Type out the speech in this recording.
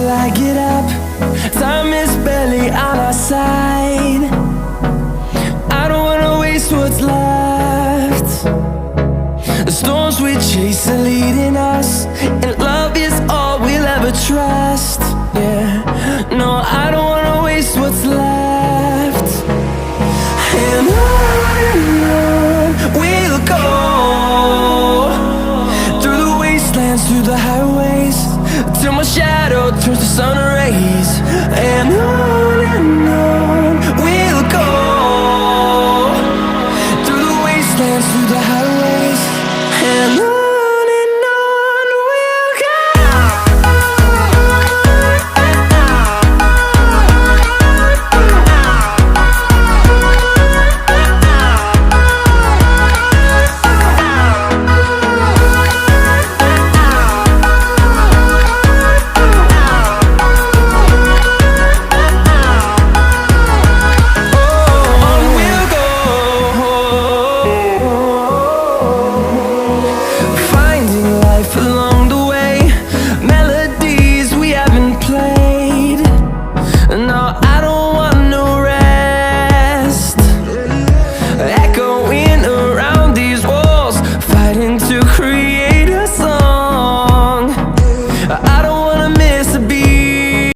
till I get up. Time is barely on our side. I don't wanna waste what's left. The storms we chase are leading us, and love is all we'll ever trust. Yeah, no, I don't wanna waste what's left. And on we'll go, through the wastelands, through the highways, till my shadow turns to sun rays. And